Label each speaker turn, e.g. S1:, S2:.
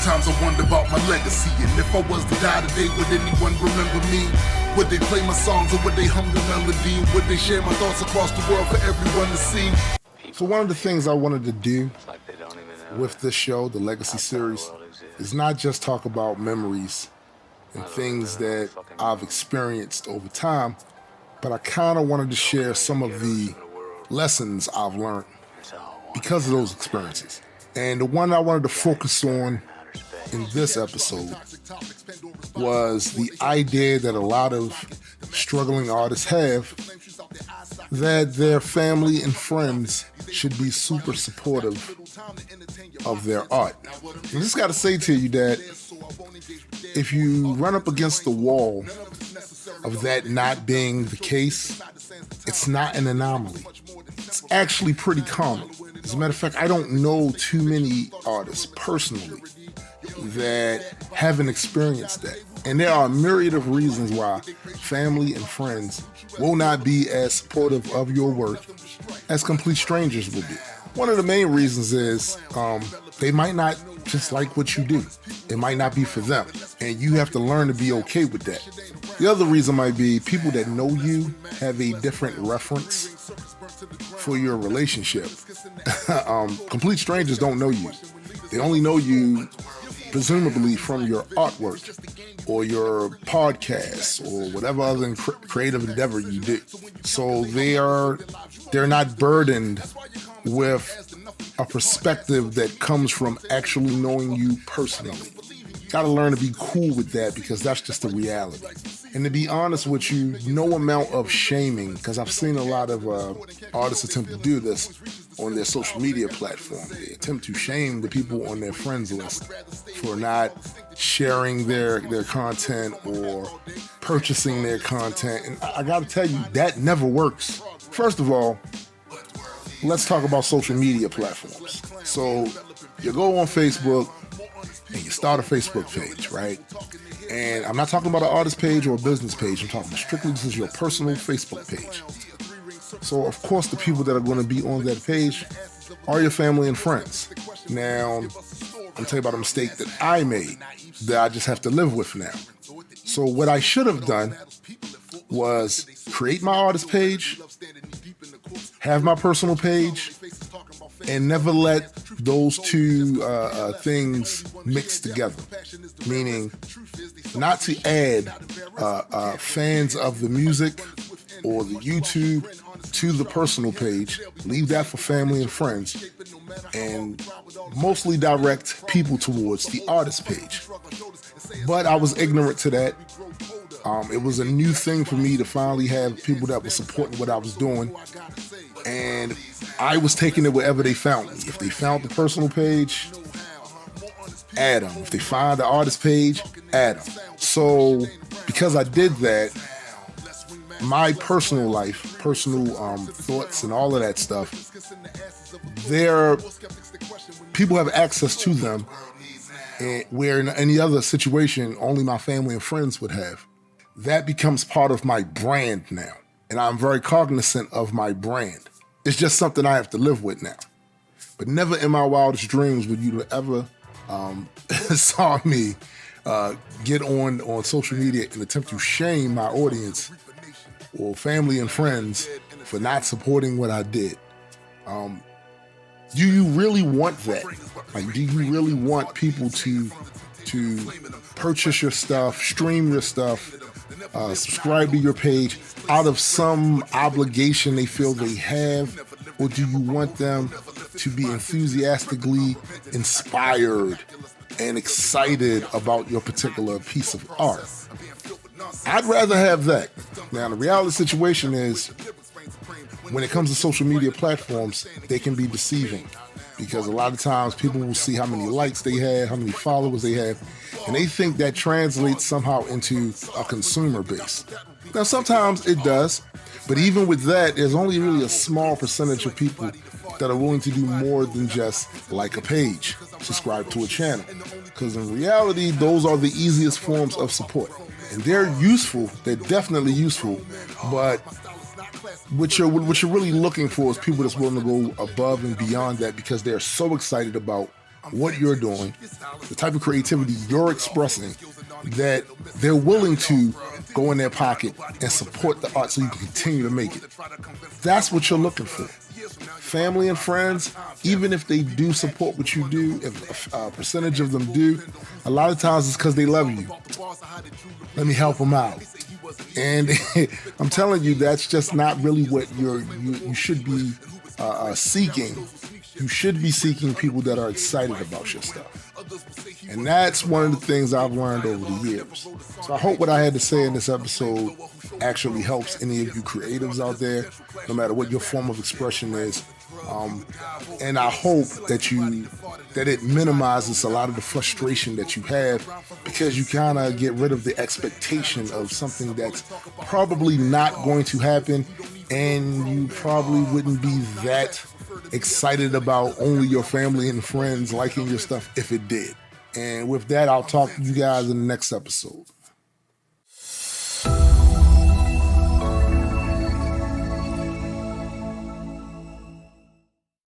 S1: Sometimes I wonder about my legacy, and if I was to die today, would anyone remember me? Would they play my songs, or would they hum the melody? Would they share my thoughts across the world for everyone to see? So one of the things I wanted to do with this show, the Legacy series, is not just talk about memories and things that I've experienced over time, but I kind of wanted to share some of the lessons I've learned because of those experiences. And the one I wanted to focus on in this episode was the idea that a lot of struggling artists have, that their family and friends should be super supportive of their art. I just got to say to you that if you run up against the wall of that not being the case, it's not an anomaly. It's actually pretty common. As a matter of fact, I don't know too many artists personally that haven't experienced that. And there are a myriad of reasons why family and friends will not be as supportive of your work as complete strangers will be. One of the main reasons is they might not just like what you do. It might not be for them. And you have to learn to be okay with that. The other reason might be people that know you have a different reference for your relationship. Complete strangers don't know you. They only know you presumably from your artwork or your podcasts or whatever other creative endeavor you do. So they're not burdened with a perspective that comes from actually knowing you personally. Gotta learn to be cool with that, because that's just the reality. And to be honest with you, no amount of shaming, because I've seen a lot of artists attempt to do this on their social media platform. They attempt to shame the people on their friends list for not sharing their content or purchasing their content. And I gotta tell you, that never works. First of all, let's talk about social media platforms. So you go on Facebook and you start a Facebook page, right? And I'm not talking about an artist page or a business page. I'm talking strictly this is your personal Facebook page. So of course the people that are going to be on that page are your family and friends. Now, I'll tell you about a mistake that I made that I just have to live with now. So what I should have done was create my artist page, have my personal page, and never let those two things mix together. Meaning, not to add fans of the music or the YouTube to the personal page. Leave that for family and friends, and mostly direct people towards the artist page. But I was ignorant to that. It was a new thing for me to finally have people that were supporting what I was doing. And I was taking it wherever they found me. If they found the personal page, add them. If they find the artist page, add them. So because I did that, my personal life, personal thoughts and all of that stuff, people have access to them, where in any other situation, only my family and friends would have. That becomes part of my brand now. And I'm very cognizant of my brand. It's just something I have to live with now. But never in my wildest dreams would you ever saw me get on social media and attempt to shame my audience or family and friends for not supporting what I did. Do you really want that? Like, do you really want people to purchase your stuff, stream your stuff, subscribe to your page out of some obligation they feel they have? Or do you want them to be enthusiastically inspired and excited about your particular piece of art? I'd rather have that. Now, the reality situation is, when it comes to social media platforms, they can be deceiving, because a lot of times people will see how many likes they have, how many followers they have, and they think that translates somehow into a consumer base. Now, sometimes it does, but even with that, there's only really a small percentage of people that are willing to do more than just like a page, subscribe to a channel. Because in reality, those are the easiest forms of support. And they're useful, they're definitely useful, but what you're really looking for is people that's willing to go above and beyond that, because they're so excited about what you're doing, the type of creativity you're expressing, that they're willing to go in their pocket and support the art so you can continue to make it. That's what you're looking for. Family and friends, even if they do support what you do, if a percentage of them do, a lot of times it's because they love you. Let me help them out. And I'm telling you, that's just not really what you should be seeking. You should be seeking people that are excited about your stuff. And that's one of the things I've learned over the years. So I hope what I had to say in this episode actually helps any of you creatives out there, no matter what your form of expression is. And I hope that it minimizes a lot of the frustration that you have, because you kind of get rid of the expectation of something that's probably not going to happen, and you probably wouldn't be that excited about only your family and friends liking your stuff if it did. And with that, I'll talk to you guys in the next episode.